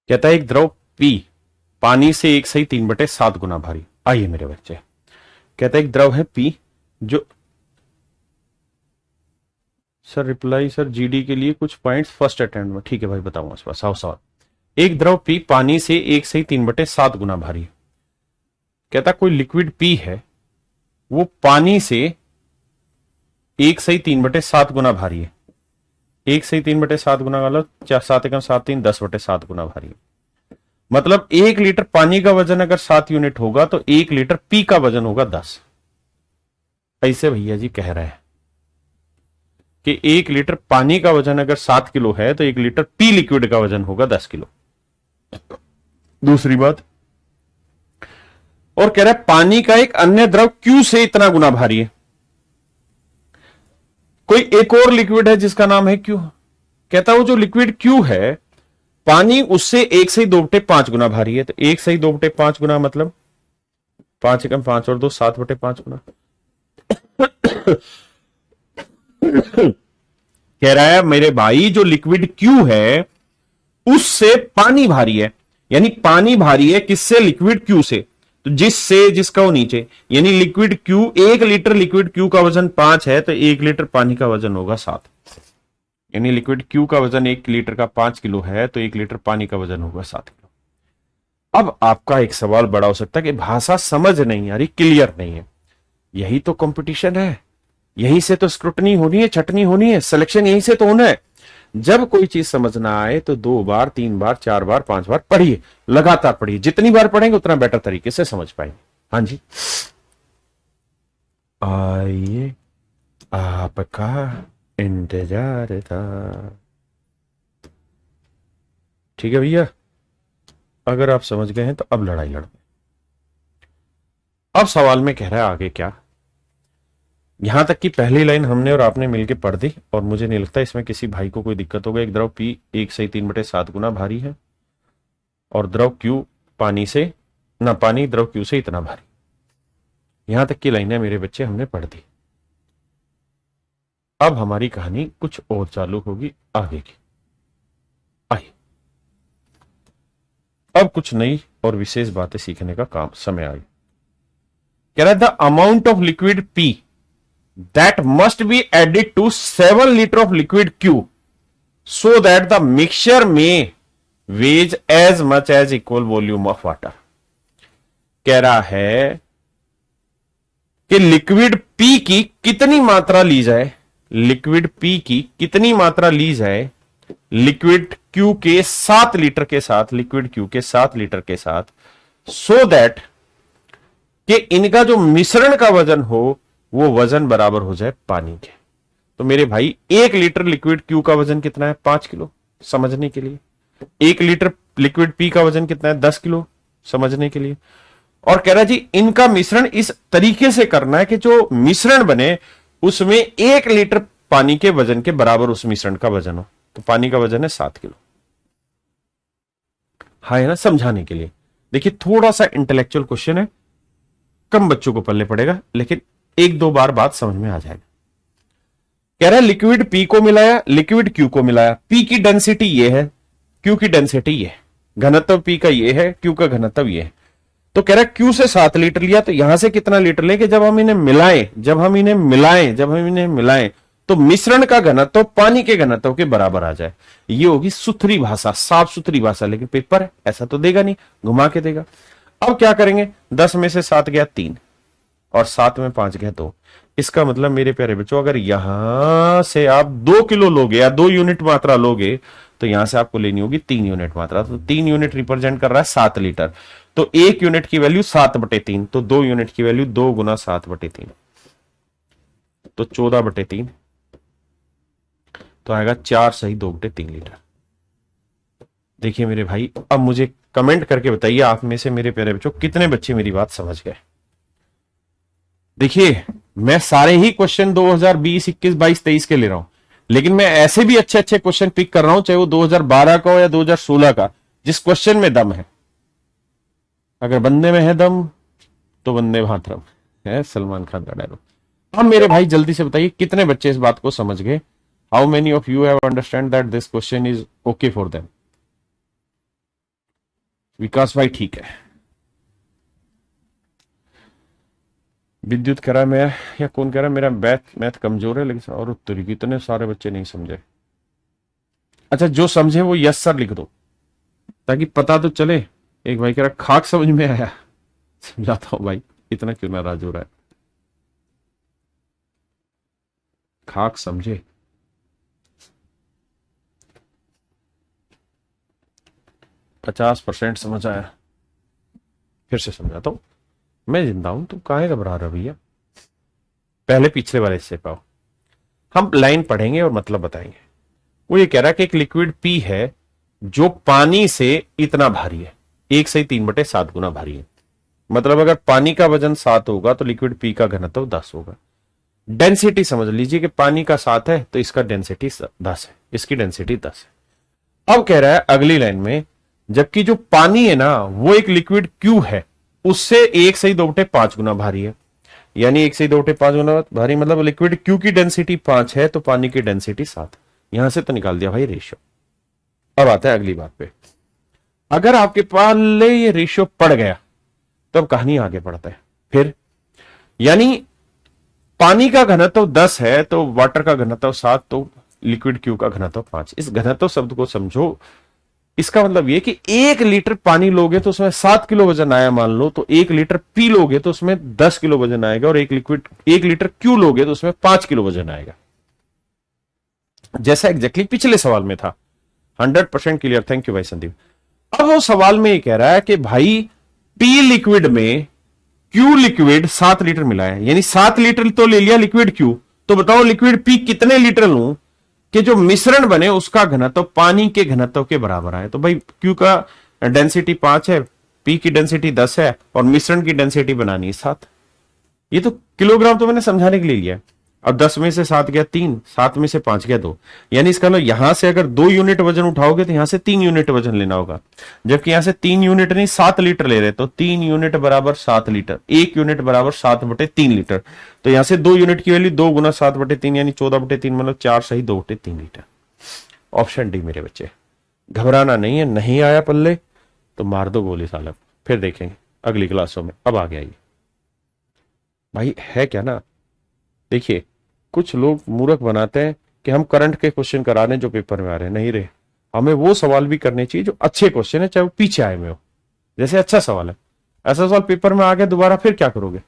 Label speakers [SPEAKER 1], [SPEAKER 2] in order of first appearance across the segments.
[SPEAKER 1] कहता है एक द्रव पी पानी से 1/3 गुना भारी। आइए मेरे बच्चे, कहता है एक द्रव है पी जो, सर रिप्लाई सर जीडी के लिए कुछ पॉइंट्स फर्स्ट अटेम्प्ट में, ठीक है भाई बताऊंगा इस बार। सवाल, एक द्रव पी पानी से 1/3 गुना भारी है। कहता कोई लिक्विड पी है वो पानी से 1/3 गुना भारी है। 1/3 गुना वाला 7 एकम 7 3 10/7 गुना भारी है। मतलब 1 लीटर पानी का वजन अगर 7 यूनिट होगा तो 1 लीटर पी का वजन होगा 10। ऐसे भैया जी कह रहे हैं कि 1 लीटर पानी का वजन अगर 7 किलो है तो 1 लीटर पी लिक्विड का वजन होगा 10 किलो। दूसरी बात, और कह रहा है पानी का एक अन्य द्रव क्यू से इतना गुना भारी है। कोई एक और लिक्विड है जिसका नाम है क्यू। कहता वो जो लिक्विड क्यू है पानी उससे 1/2 गुना भारी है। तो 1/2 गुना मतलब 5 एकम 5 और 2 7/5 गुना। कह रहा है मेरे भाई जो लिक्विड क्यू है उससे पानी भारी है, यानी पानी भारी है किससे? लिक्विड क्यू से। तो जिससे जिसका वो नीचे, यानी liquid Q 1 litre liquid Q का वजन 5 है तो 1 लीटर पानी का वजन होगा 7। यानी लिक्विड क्यू का वजन 1 लीटर का 5 किलो है तो 1 लीटर पानी का वजन होगा 7 किलो। अब आपका एक सवाल बड़ा हो सकता है कि भाषा समझ नहीं आ रही, क्लियर नहीं है। यही तो कंपटीशन है, यहीं से तो स्क्रूटनी होनी है, छटनी होनी है, सिलेक्शन यहीं से तो होना है। जब कोई चीज समझ ना आए तो 2 बार 3 बार 4 बार 5 बार पढ़िए, लगातार पढ़िए। जितनी बार पढ़ेंगे उतना बेटर तरीके से समझ पाएंगे। हाँ जी, आइए आपका इंतजार था। ठीक है भैया, अगर आप समझ गए हैं तो अब लड़ाई लड़ते। अब सवाल में कह रहा है आगे क्या। यहां तक कि पहली लाइन हमने और आपने मिलकर पढ़ दी और मुझे नहीं लगता इसमें किसी भाई को कोई दिक्कत होगा। एक द्रव पी 1/3 गुना भारी है और द्रव क्यू पानी से ना, पानी द्रव क्यू से इतना भारी। यहां तक की लाइनें मेरे बच्चे हमने पढ़ दी। अब हमारी कहानी कुछ और चालू होगी आगे की। आइए अब कुछ नई और विशेष बातें सीखने का काम समय आ गया। कह रहा है the amount of liquid P that must be added to 7 liter of liquid Q so that the mixture may weigh as much as equal volume of water। कह रहा है कि लिक्विड पी की कितनी मात्रा ली जाए, लिक्विड पी की कितनी मात्रा ली जाए लिक्विड क्यू के 7 लीटर के साथ, लिक्विड क्यू के 7 लीटर के साथ, सो दैट कि इनका जो मिश्रण का वजन हो वो वजन बराबर हो जाए पानी के। तो मेरे भाई 1 लीटर लिक्विड क्यू का वजन कितना है? 5 किलो। समझने के लिए 1 लीटर लिक्विड पी का वजन कितना है? 10 किलो। समझने के लिए। और कह रहा है जी इनका मिश्रण इस तरीके से करना है कि जो मिश्रण बने उसमें 1 लीटर पानी के वजन के बराबर उस मिश्रण का वजन हो। तो पानी का वजन है 7 किलो। हाँ है ना, समझाने के लिए। देखिए थोड़ा सा इंटेलेक्चुअल क्वेश्चन है, कम बच्चों को पल्ले पड़ेगा, लेकिन 1-2 बार बात समझ में आ जाएगा। कह रहा है लिक्विड पी को मिलाया, लिक्विड क्यू को मिलाया। पी की डेंसिटी ये है, क्यू की डेंसिटी ये है, घनत्व पी का ये है, क्यू का घनत्व ये है। तो कह रहा है क्यू से 7 लीटर लिया तो यहां से कितना लीटर लें कि जब हम इन्हें मिलाएं तो मिश्रण का घनत्व पानी के घनत्व के बराबर आ जाए। ये होगी सुथरी भाषा, साफ सुथरी भाषा। लेकिन पेपर है ऐसा तो देगा नहीं, घुमा के देगा। अब क्या करेंगे? 10 में से 7 गया 3 और 7 में 5 गया 2। इसका मतलब मेरे प्यारे बच्चों अगर यहां से आप 2 किलो लोगे या 2 यूनिट मात्रा लोगे तो यहां से आपको लेनी होगी 3 यूनिट मात्रा। तो 3 यूनिट रिप्रेजेंट कर रहा है 7 लीटर। तो 1 यूनिट की वैल्यू 7/3, तो 2 यूनिट की वैल्यू 2 गुना 7/3, तो 14/3। तो आएगा 4 सही 2/3 लीटर। देखिए मेरे भाई, अब मुझे कमेंट करके बताइए आप में से मेरे प्यारे बच्चों कितने बच्चे मेरी बात समझ गए। देखिए मैं सारे ही क्वेश्चन 2020, 21, 22, 23 के ले रहा हूं, लेकिन मैं ऐसे भी अच्छे अच्छे क्वेश्चन पिक कर रहा हूं, चाहे वो 2012 का हो या 2016 का, जिस क्वेश्चन में दम है। अगर बंदे में है दम तो वंदे मातरम है, सलमान खान का डायलॉग। अब मेरे भाई जल्दी से बताइए कितने बच्चे इस बात को समझ गए। How many of you have understand that this question is okay for them? Vikas भाई ठीक है। विद्युत कह रहा है मैं, या कौन कह रहा है मेरा मैथ मैथ कमजोर है, लेकिन और उत्तर की इतने सारे बच्चे नहीं समझे। अच्छा, जो समझे वो यस सर लिख दो, ताकि पता तो चले। एक भाई कह रहा खाक समझ में आया। समझाता हूं भाई, इतना क्यों नाराज हो रहा है। खाक समझे। 50% समझ आया। फिर से समझाता हूं। मैं जिंदा हूं, तुम काहे घबरा रहे हो भैया। पहले पिछले वाले से पाओ। हम लाइन पढ़ेंगे और मतलब बताएंगे। वो ये कह रहा है कि एक लिक्विड पी है जो पानी से इतना भारी है, 1/3/7 गुना भारी है। मतलब अगर पानी का वजन 7 होगा तो लिक्विड पी का घनत्व 10 होगा। डेंसिटी समझ लीजिए कि पानी का 7 है तो इसका डेंसिटी 10 है, इसकी डेंसिटी 10 है। अब कह रहा है अगली लाइन में, जबकि जो पानी है ना वो एक लिक्विड क्यू है, उससे 1/2/5 गुना भारी है। यानी 1/2/5 गुना भारी, मतलब लिक्विड क्यू की डेंसिटी 5 है तो पानी की डेंसिटी 7। यहां से तो निकाल दिया भाई रेशियो। अब आता है अगली बात पे। अगर आपके पहले ये रेशियो पड़ गया तब कहानी आगे बढ़ता है। फिर यानी पानी का घनत्व 10 है तो वाटर का घनत्व 7, तो लिक्विड क्यू का घनत्व 5। इस घनत्व शब्द को समझो। इसका मतलब यह कि 1 लीटर पानी लोगे तो उसमें 7 किलो वजन आया मान लो, तो 1 लीटर पी लोगे तो उसमें 10 किलो वजन आएगा, और 1 लीटर क्यू लोगे तो उसमें 5 किलो वजन आएगा। जैसा एग्जैक्टली पिछले सवाल में था। 100% क्लियर, थैंक यू भाई संदीप। अब वो सवाल में ये कह रहा है कि भाई पी लिक्विड में क्यू लिक्विड 7 लीटर मिला है, यानी 7 लीटर तो ले लिया लिक्विड क्यू। तो बताओ लिक्विड पी कितने लीटर लूं कि जो मिश्रण बने उसका घनत्व पानी के घनत्व के बराबर आए। तो भाई क्यू का डेंसिटी 5 है, पी की डेंसिटी 10 है, और मिश्रण की डेंसिटी बनानी है 7। ये तो किलोग्राम तो मैंने समझाने के लिए लिया है। अब 10 में से 7 गया 3, 7 में से 5 गया 2। यानी इसका मतलब यहां से अगर 2 यूनिट वजन उठाओगे तो यहां से 3 यूनिट वजन लेना होगा। जबकि यहां से 3 यूनिट नहीं 7 लीटर ले रहे, तो 3 यूनिट बराबर 7 लीटर, 1 यूनिट बराबर 7/3 लीटर। तो यहां से 2 यूनिट की वैल्यू 2 × 7/3 यानी 14/3, मतलब 4 सही 2/3 लीटर। ऑप्शन डी मेरे बच्चे। घबराना नहीं है, नहीं आया पल्ले तो मार दो गोली सालब। फिर देखेंगे अगली क्लासों में। अब आ गया ये भाई, है क्या ना। देखिए, कुछ लोग मूर्ख बनाते हैं कि हम करंट के क्वेश्चन करा रहे हैं जो पेपर में आ रहे हैं, नहीं रहे। हमें वो सवाल भी करने चाहिए जो अच्छे क्वेश्चन है, चाहे वो पीछे आए में हो। जैसे अच्छा सवाल है, ऐसा सवाल पेपर में आ गया दोबारा, फिर क्या करोगे।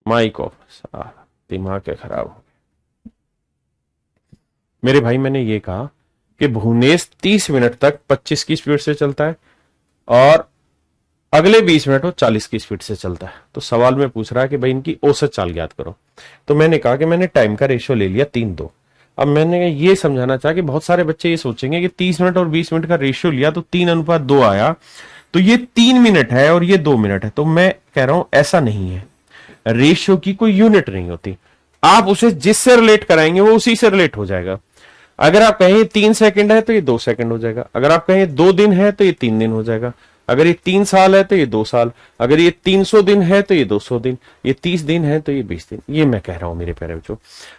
[SPEAKER 1] Mic off. दिमाग के खराब हो गए मेरे भाई। मैंने ये कहा कि भुवनेश 30 मिनट तक 25 की स्पीड से चलता है और अगले 20 मिनट वो 40 की स्पीड से चलता है। तो सवाल में पूछ रहा है कि भाई इनकी औसत चाल ज्ञात करो। तो मैंने कहा कि मैंने टाइम का रेशियो ले लिया 3:2। अब मैंने ये समझाना चाहा कि बहुत सारे बच्चे ये सोचेंगे कि 30 मिनट और 20 मिनट का रेशियो लिया तो 3:2 आया, तो ये 3 मिनट है और ये 2 मिनट है। तो मैं कह रहा हूं ऐसा नहीं है, रेशियो की कोई यूनिट नहीं होती। आप उसे जिससे रिलेट कराएंगे वो उसी से रिलेट हो जाएगा। अगर आप कहें 3 सेकंड है तो ये 2 सेकंड हो जाएगा, अगर आप कहें 2 दिन है तो ये 3 दिन हो जाएगा, अगर ये 3 साल है तो ये 2 साल, अगर ये 300 दिन है तो ये 200 दिन, ये 30 दिन है तो ये 20 दिन। ये मैं कह रहा हूं मेरे प्यारे बच्चों,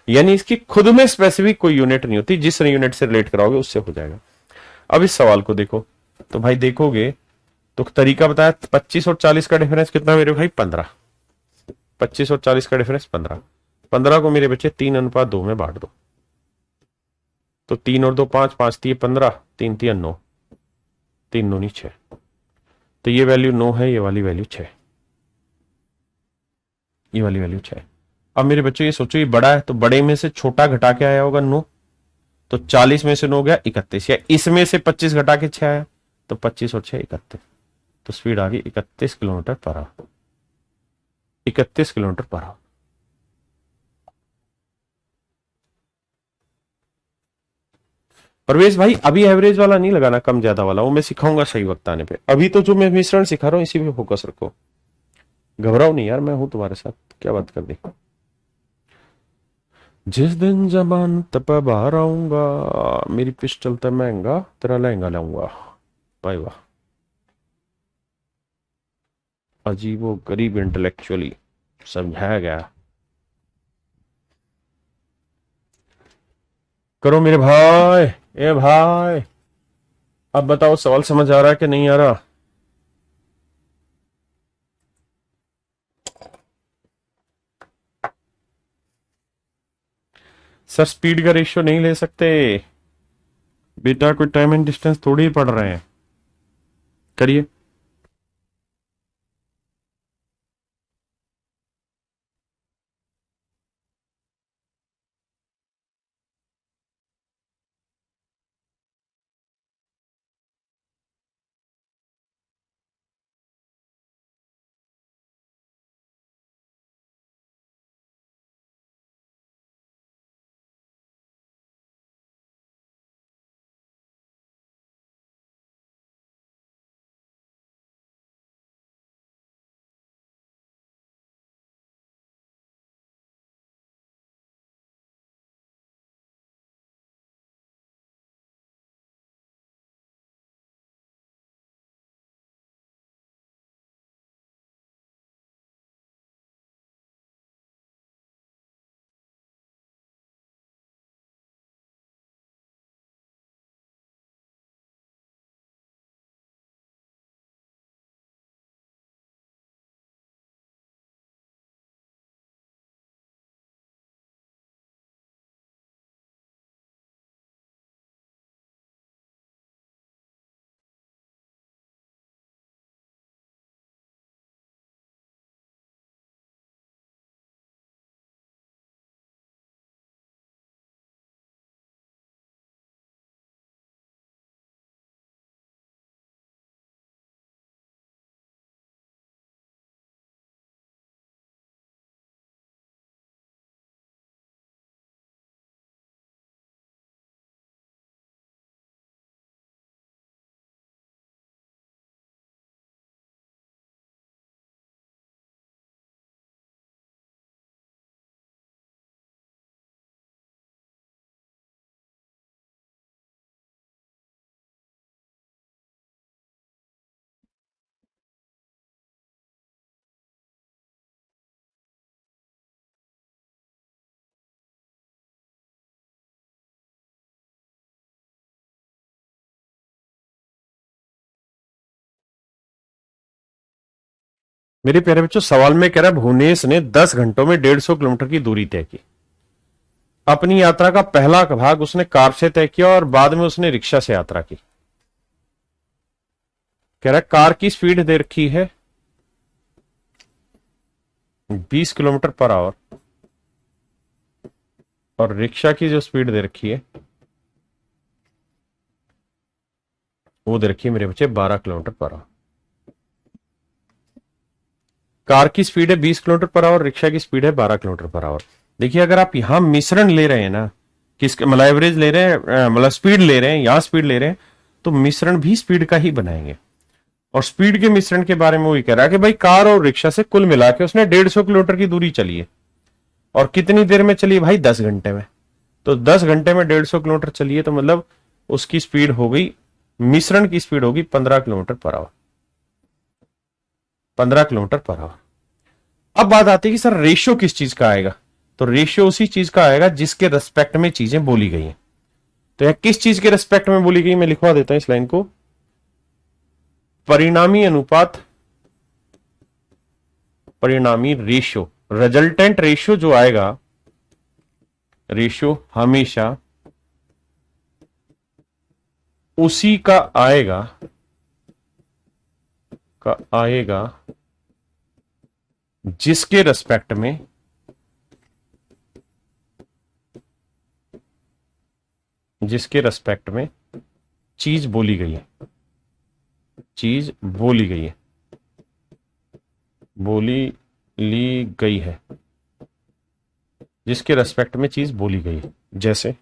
[SPEAKER 1] यानी इसकी खुद में स्पेसिफिक कोई यूनिट नहीं होती, जिस यूनिट से रिलेट कराओगे उससे हो जाएगा। अब इस सवाल को देखो, तो भाई देखोगे तो तरीका बताया, 25 और 40 का डिफरेंस कितना मेरे भाई? 15। 25 और 40 का डिफरेंस 15। 15 को मेरे बच्चे 3:2 में बांट दो, तो 3 और 2 5, 5×3 = 15, 3×3 = 9, 3×9 = 6। तो ये वैल्यू 9 है, ये वाली वैल्यू 6, ये वाली वैल्यू 6। अब मेरे बच्चों ये सोचो ये बड़ा है, तो बड़े में से छोटा घटा के आया होगा 9, तो 40 में से 9 गया 31, या इसमें से 25 घटा के 6 आया, तो 25 और 6 31। तो स्पीड आ गई 31 kilometre per hour. 31 kilometre per hour. Parvesh भाई अभी एवरेज वाला नहीं लगाना, कम ज्यादा वाला, वो मैं सिखाऊंगा सही वक्त आने पे। अभी तो जो मैं मिश्रण सिखा रहा हूं इसी पे फोकस रखो। घबराओ नहीं यार, मैं हूं तुम्हारे साथ, क्या बात कर दी। जिस दिन जमानत पे बाहर आऊंगा, मेरी पिस्टल तो महंगा, तेरा लहंगा लाऊंगा। भाई वाह, अजीबो गरीब इंटेलेक्चुअली समझाया गया। करो मेरे भाई, ए भाई, अब बताओ सवाल समझ आ रहा है कि नहीं आ रहा? सर स्पीड का रेशियो नहीं ले सकते बेटा, कोई टाइम एंड डिस्टेंस थोड़ी ही पढ़ रहे हैं। करिए। मेरे प्यारे बच्चों, सवाल में कह रहा है भुवनेश ने 10 घंटों में 150 किलोमीटर की दूरी तय की। अपनी यात्रा का पहला भाग उसने कार से तय किया और बाद में उसने रिक्शा से यात्रा की। कह रहा है कार की स्पीड दे रखी है 20 किलोमीटर पर आवर और रिक्शा की जो स्पीड दे रखी है वो दे रखी है मेरे बच्चे 12 किलोमीटर पर आवर। कार की स्पीड है 20 किलोमीटर पर आवर, रिक्शा की स्पीड है 12 किलोमीटर पर आवर। देखिए अगर आप यहां मिश्रण ले रहे हैं ना, किसके मतलब एवरेज ले रहे हैं, मतलब स्पीड ले रहे हैं, यहां स्पीड ले रहे हैं, तो मिश्रण भी स्पीड का ही बनाएंगे। और स्पीड के मिश्रण के बारे में वही कह रहा है कि भाई कार और रिक्शा से कुल मिला के उसने 150 किलोमीटर की दूरी चली है। और कितनी देर में चली भाई? 10 घंटे में। तो 10 घंटे में 150 किलोमीटर चली है, तो मतलब उसकी स्पीड हो गई, मिश्रण की स्पीड होगी 15 kilometre per our. 15 kilometre per our. अब बात आती है कि सर रेशियो किस चीज का आएगा? तो रेशियो उसी चीज का आएगा जिसके रेस्पेक्ट में चीजें बोली गई हैं। तो यह किस चीज के रेस्पेक्ट में बोली गई, मैं लिखवा देता हूं इस लाइन को। परिणामी अनुपात, परिणामी रेशियो, रिजल्टेंट रेशियो जो आएगा, रेशियो हमेशा उसी का आएगा जिसके रेस्पेक्ट में चीज बोली गई है। ली गई है, जिसके रेस्पेक्ट में चीज बोली गई है। जैसे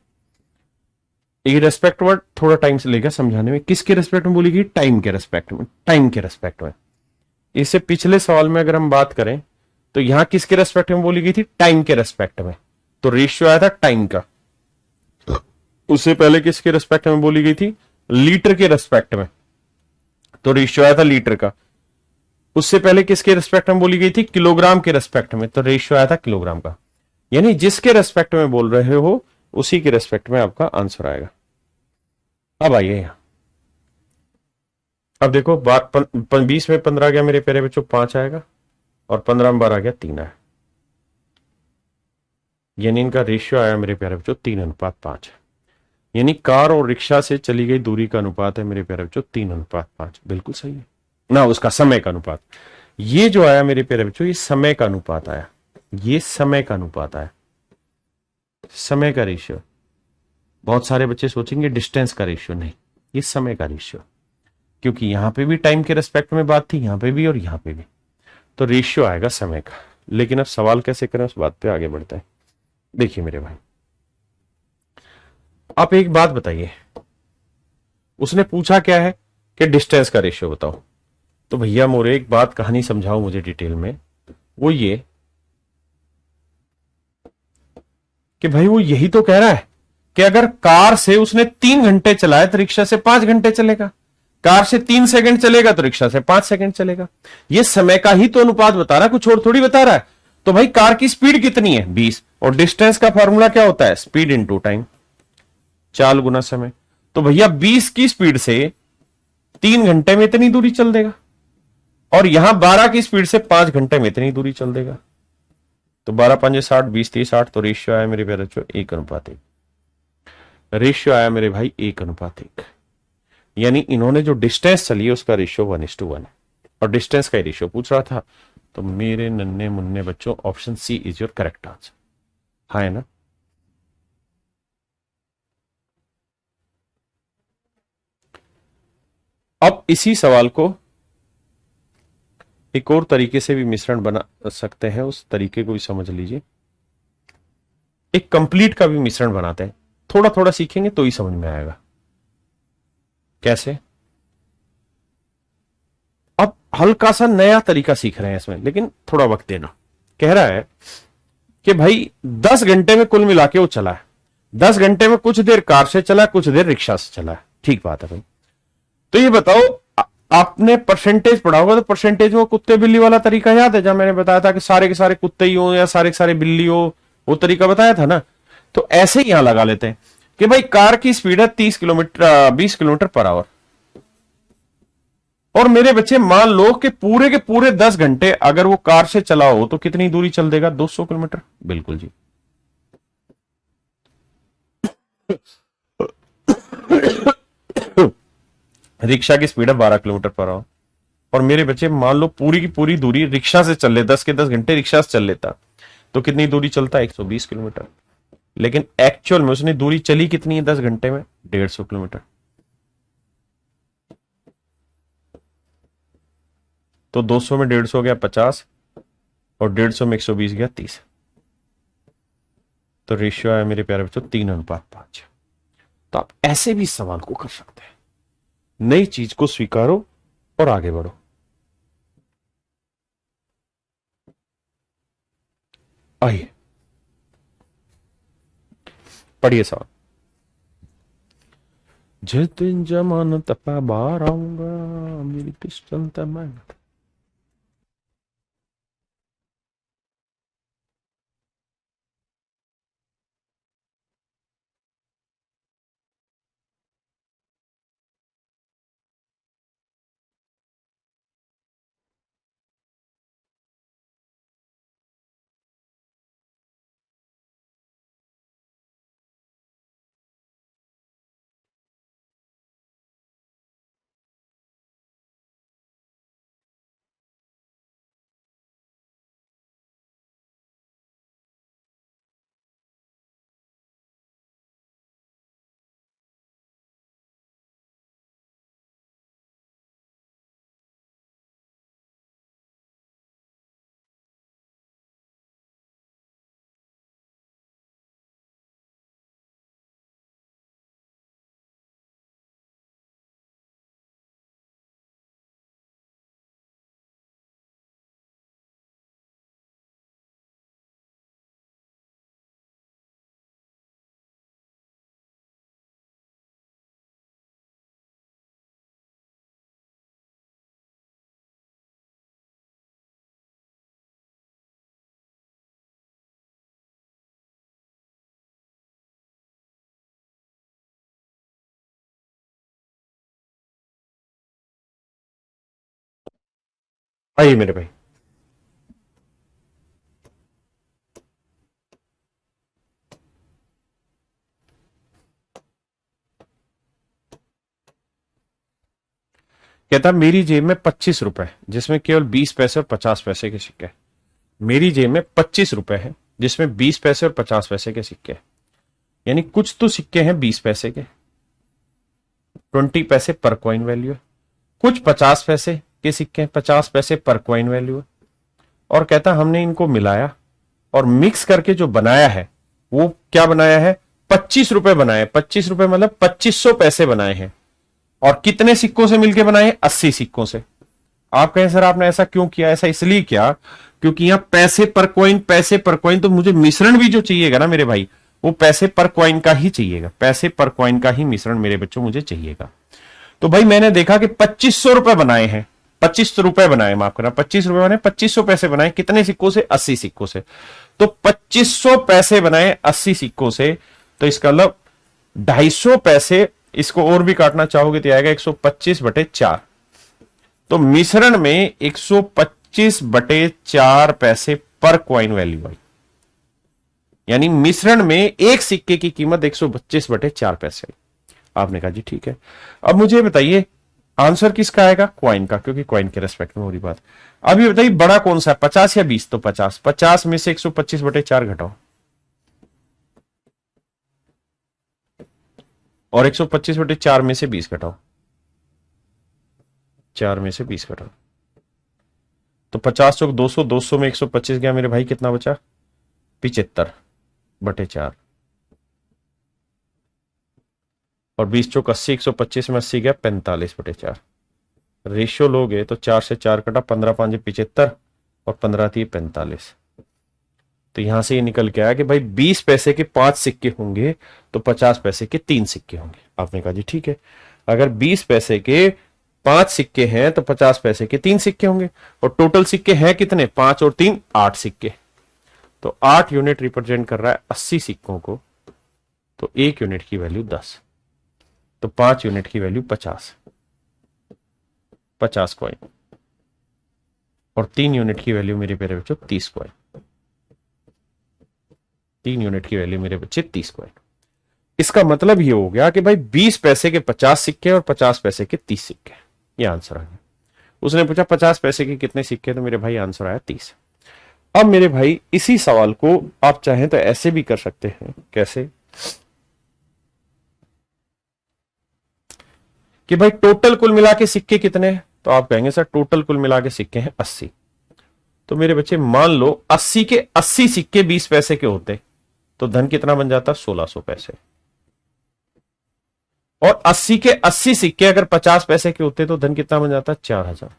[SPEAKER 1] ये रेस्पेक्ट वर्ड थोड़ा टाइम से लेगा समझाने में। किसके रेस्पेक्ट में बोली गई? टाइम के रेस्पेक्ट में। इससे पिछले सवाल में अगर हम बात करें तो यहां किसके रेस्पेक्ट में बोली गई थी? टाइम के रेस्पेक्ट में। तो रेशियो आया था टाइम का। उससे पहले किसके रेस्पेक्ट में बोली गई थी? लीटर के रेस्पेक्ट में। तो रेशियो आया था लीटर का। उससे पहले किसके रेस्पेक्ट में बोली गई थी? किलोग्राम के रेस्पेक्ट में। तो रेशियो आया था किलोग्राम का। यानी जिसके रेस्पेक्ट में बोल रहे हो उसी के रेस्पेक्ट में आपका आंसर आएगा। अब आइए यहां, अब देखो बात 20 में 15 गया मेरे प्यारे बच्चों, 5 आएगा, और 15 में 12 गया 3 आया। यानी इनका रेशियो आया मेरे प्यारे बच्चों 3:5। यानी कार और रिक्शा से चली गई दूरी का अनुपात है मेरे प्यारे बच्चों 3:5। बिल्कुल सही है ना, उसका समय का अनुपात। ये जो आया मेरे प्यारे बच्चों, ये समय का अनुपात आया। समय का रेशियो। बहुत सारे बच्चे सोचेंगे डिस्टेंस का रेशियो, नहीं, ये समय का रेशियो। क्योंकि यहां पे भी टाइम के रेस्पेक्ट में बात थी, यहां पे भी और यहां पे भी। तो रेशियो आएगा समय का। लेकिन अब सवाल कैसे करें उस बात पे आगे बढ़ते हैं। देखिए मेरे भाई, आप एक बात बताइए, उसने पूछा क्या है कि डिस्टेंस का रेशियो बताओ। तो भैया मोरे एक बात कहानी समझाओ मुझे डिटेल में। वो ये कि भाई वो यही तो कह रहा है कि अगर कार से उसने 3 घंटे चलाया तो रिक्शा से 5 घंटे चलेगा। कार से 3 सेकंड चलेगा तो रिक्शा से 5 सेकंड चलेगा। ये समय का ही तो अनुपात बता रहा है, कुछ और थोड़ी बता रहा है। तो भाई कार की स्पीड कितनी है? 20, और डिस्टेंस का फॉर्मूला क्या होता है? स्पीड इंटू टाइम, चाल गुना समय। तो भैया 20 की स्पीड से 3 घंटे में इतनी दूरी चल देगा, और यहां 12 की स्पीड से 5 घंटे में इतनी दूरी चल देगा। तो 12 5 60, 20 30 60। तो रेशियो आया मेरे प्यारे बच्चों 1:1। रेशियो आया मेरे भाई 1:1। यानी इन्होंने जो डिस्टेंस चली है उसका रेशियो 1:1 है, और डिस्टेंस का ही रेशियो पूछ रहा था। तो मेरे नन्हे मुन्ने बच्चों option C is your correct answer. हाँ है ना? अब इसी सवाल को एक और तरीके से भी मिश्रण बना सकते हैं, उस तरीके को भी समझ लीजिए। एक कंप्लीट का भी मिश्रण बनाते हैं, थोड़ा थोड़ा सीखेंगे तो ही समझ में आएगा कैसे। अब हल्का सा नया तरीका सीख रहे हैं इसमें, लेकिन थोड़ा वक्त देना। कह रहा है कि भाई 10 घंटे में कुल मिला के वो चला है। 10 घंटे में कुछ देर कार से चला, कुछ देर रिक्शा से चला है। ठीक बात है भाई। तो ये बताओ, आपने परसेंटेज पढ़ा होगा, तो परसेंटेज में कुत्ते बिल्ली वाला तरीका याद है? जब मैंने बताया था कि सारे के सारे कुत्ते ही हो या सारे के सारे बिल्ली हो, वो तरीका बताया था ना। तो ऐसे ही यहां लगा लेते हैं कि भाई कार की स्पीड है 20 किलोमीटर पर आवर, और मेरे बच्चे मान लो कि पूरे के पूरे 10 घंटे अगर वो कार से चला हो तो कितनी दूरी चल देगा? 200 किलोमीटर। बिल्कुल जी। रिक्शा की स्पीड है 12 किलोमीटर पर आवर। और मेरे बच्चे मान लो पूरी की पूरी दूरी रिक्शा से चल ले, 10 के 10 घंटे रिक्शा से चल लेता तो कितनी दूरी चलता? 120 किलोमीटर। लेकिन एक्चुअल में उसने दूरी चली कितनी है 10 घंटे में? 150 किलोमीटर। तो 200 में 150 गया 50, और 150 में 120 गया 30। तो रेशियो आया मेरे प्यारे बच्चों 3:5। तो आप ऐसे भी सवाल को कर सकते हैं। नई चीज को स्वीकारो और आगे बढ़ो। आइए पढ़िए सवाल। जिस दिन जमानत पे बाहर आऊंगा मेरी पिस्टल तब मैं। आइए मेरे भाई। कहता मेरी जेब में 25 रुपए जिसमें केवल 20 पैसे और 50 पैसे के सिक्के हैं। मेरी जेब में 25 रुपए है जिसमें 20 पैसे और 50 पैसे के सिक्के हैं। यानी कुछ तो सिक्के हैं 20 पैसे के, 20 पैसे पर कॉइन वैल्यू है। कुछ 50 पैसे के सिक्के हैं, 50 पैसे पर कॉइन वैल्यू है। और कहता हमने इनको मिलाया और मिक्स करके जो बनाया है वो क्या बनाया है? 25 रुपए बनाए। 25 रुपए मतलब 2500 पैसे बनाए हैं। और कितने सिक्कों से मिलकर बनाए? 80 सिक्कों से। आप कहें सर आपने ऐसा क्यों किया? ऐसा इसलिए किया क्योंकि यहां पैसे पर कॉइन, पैसे पर कॉइन, तो मुझे मिश्रण भी जो चाहिएगा ना मेरे भाई, वो पैसे पर कॉइन का ही चाहिएगा। पैसे पर कॉइन का ही मिश्रण मेरे बच्चों मुझे चाहिएगा। तो भाई मैंने देखा कि 2500 रुपए बनाए हैं, 25 रुपए बनाए, माफ करना, 25 रुपए बनाए, 2500 पैसे बनाए। कितने सिक्कों से? 80 सिक्कों से। तो 2500 पैसे बनाए 80 सिक्कों से, तो इसका मतलब 250 पैसे। इसको और भी काटना चाहोगे तो आएगा 125/4। तो मिश्रण में 125/4 पैसे पर कॉइन वैल्यू आई। यानी मिश्रण में एक सिक्के की कीमत 125/4 पैसे आई। आपने कहा जी ठीक है। अब मुझे बताइए आंसर किसका आएगा? कॉइन का, क्योंकि कॉइन के रेस्पेक्ट में हो रही बात। अब ये बताइए बड़ा कौन सा है, 50 या 20? तो 50। 50 में से 125/4 घटाओ और 125/4 में से 20 घटाओ। 4 में से 20 घटाओ तो 50 चौक 200, 200 में 125 गया मेरे भाई, कितना बचा? 75/4। और 20 चौक 80, 125 में 80 गया 45/4। रेशियो लोगे तो 4 से 4 कटा, 15 5 75 और 15 थी 45। तो यहां से ये निकल के आया कि भाई 20 पैसे के 5 सिक्के होंगे तो 50 पैसे के 3 सिक्के होंगे। आपने कहा जी ठीक है। अगर 20 पैसे के 5 सिक्के हैं तो 50 पैसे के 3 सिक्के होंगे। और टोटल सिक्के हैं कितने? 5 और 3 8 सिक्के। तो 8 यूनिट रिप्रेजेंट कर रहा है 80 सिक्कों को। तो 1 यूनिट की वैल्यू 10। तो 5 यूनिट की वैल्यू 50 कॉइन। और 3 यूनिट की वैल्यू मेरे प्यारे बच्चों 30 कॉइन। 3 यूनिट की वैल्यू मेरे बच्चे 30 कॉइन। इसका मतलब ये हो गया कि भाई 20 पैसे के 50 सिक्के और 50 पैसे के 30 सिक्के। ये आंसर आ गया। उसने पूछा 50 पैसे के कितने सिक्के, तो मेरे भाई आंसर आया 30। अब मेरे भाई इसी सवाल को आप चाहें तो ऐसे भी कर सकते हैं, कैसे कि भाई टोटल कुल मिला के सिक्के कितने हैं, तो आप कहेंगे सर टोटल कुल मिला के सिक्के हैं 80। तो मेरे बच्चे मान लो 80 के 80 सिक्के 20 पैसे के होते तो धन कितना बन जाता, 1600 पैसे। और 80 के 80 सिक्के अगर 50 पैसे के होते तो धन कितना बन जाता, 4000।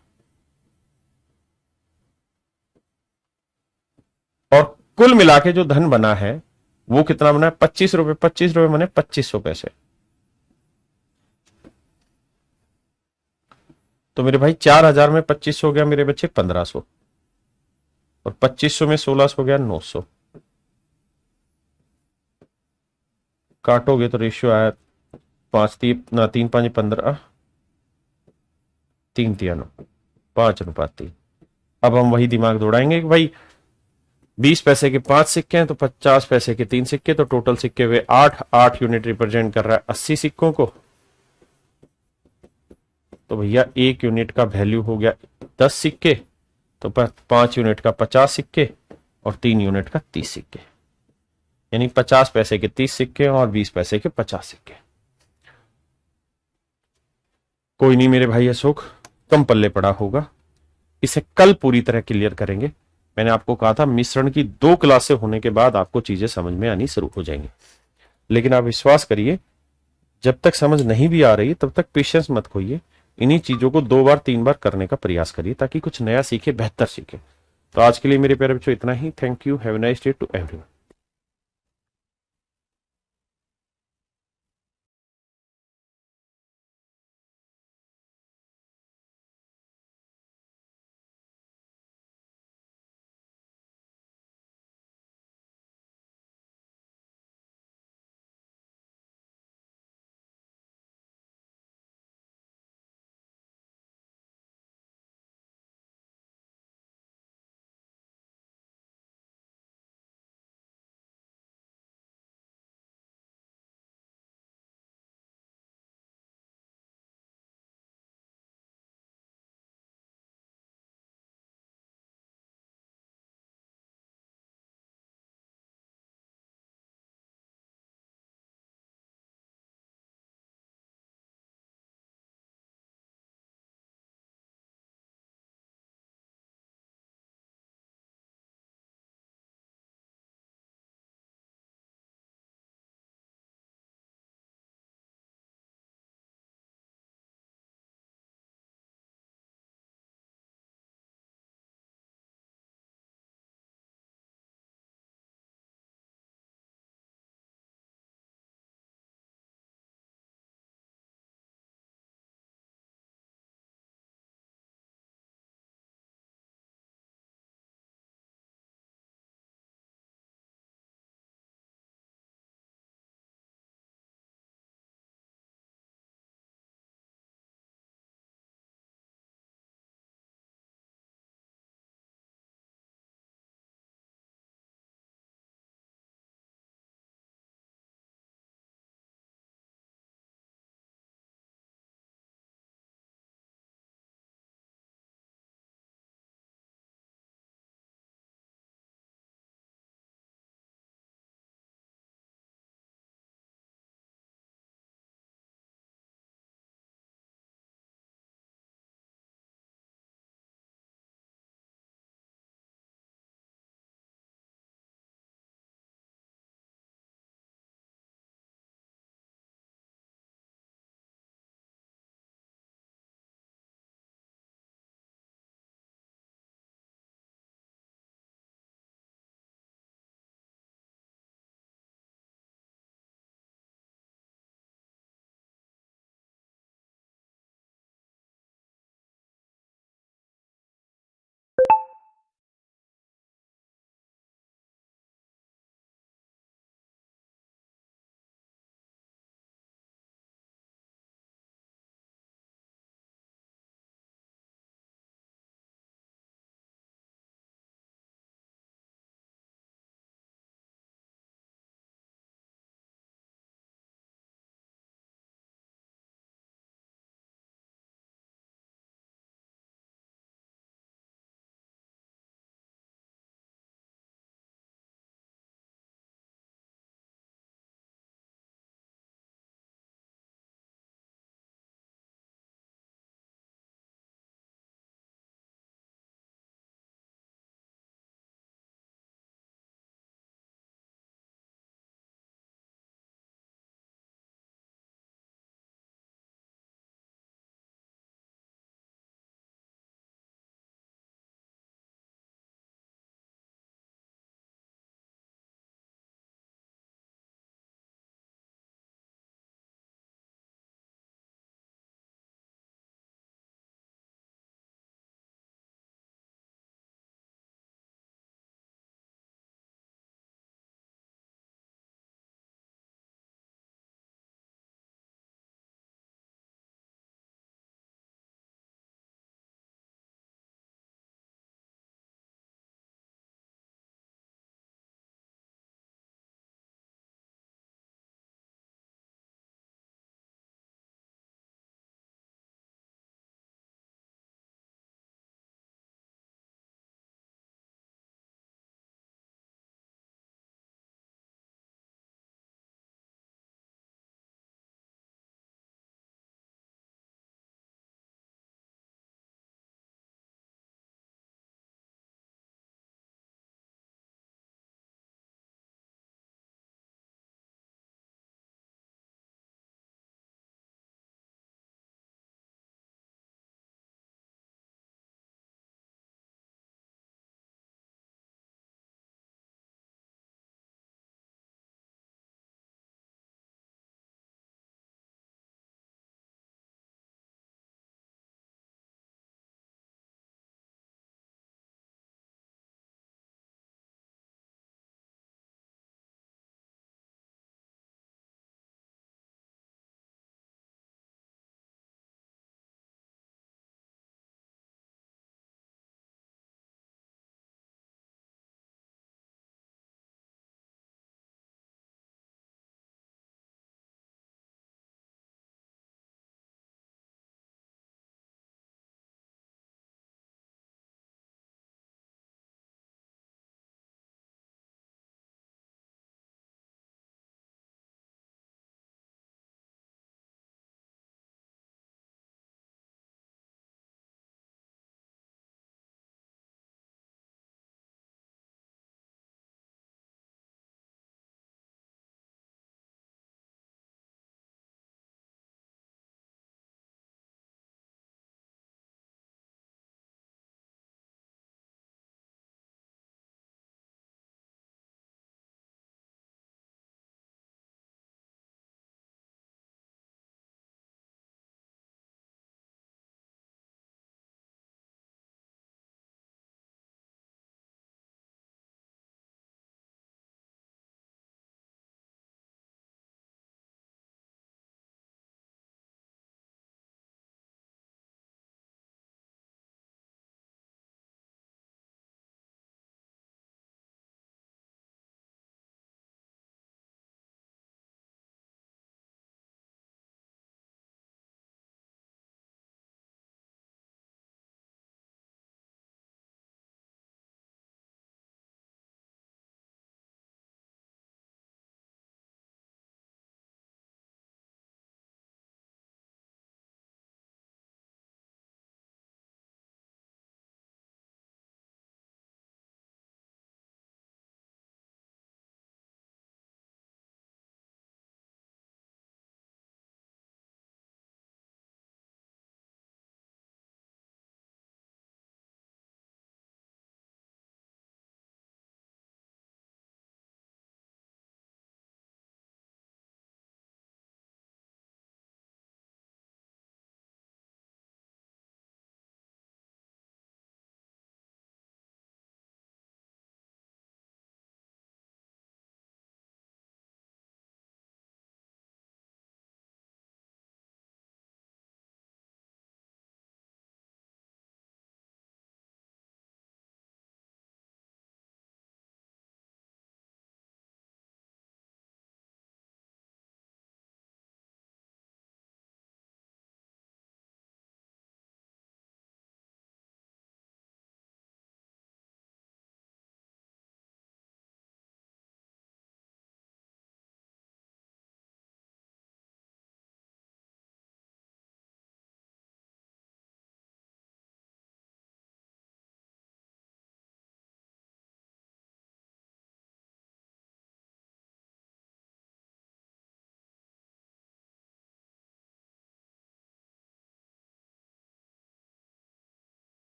[SPEAKER 1] और कुल मिला के जो धन बना है वो कितना बना है, 25 रुपए। 25 रुपए बने 2500 पैसे। तो मेरे भाई 4000 में 2500 हो गया मेरे बच्चे 1500, और 2500 में 1600 हो गया 900। काटोगे तो रेशियो आया 3 5 15, 3 3 5 अनुपात 3। अब हम वही दिमाग दौड़ाएंगे कि भाई 20 पैसे के 5 सिक्के हैं तो 50 पैसे के 3 सिक्के, तो टोटल सिक्के हुए 8। 8 यूनिट रिप्रेजेंट कर रहा है 80 सिक्कों को। तो भैया 1 यूनिट का वैल्यू हो गया 10 सिक्के, तो 5 यूनिट का 50 सिक्के, और 3 यूनिट का 30 सिक्के, यानी 50 पैसे के 30 सिक्के और 20 पैसे के 50 सिक्के। कोई नहीं मेरे भाई अशोक, कम पल्ले पड़ा होगा, इसे कल पूरी तरह क्लियर करेंगे। मैंने आपको कहा था मिश्रण की 2 क्लासें होने के बाद आपको चीजें समझ में आनी शुरू हो जाएंगी। लेकिन आप विश्वास करिए, जब तक समझ नहीं भी आ रही तब तक पेशेंस मत खोइए। इन्हीं चीजों को 2 बार 3 बार करने का प्रयास करिए ताकि कुछ नया सीखे, बेहतर सीखे। तो आज के लिए मेरे प्यारे बच्चों इतना ही। Thank you. Have a nice day to everyone.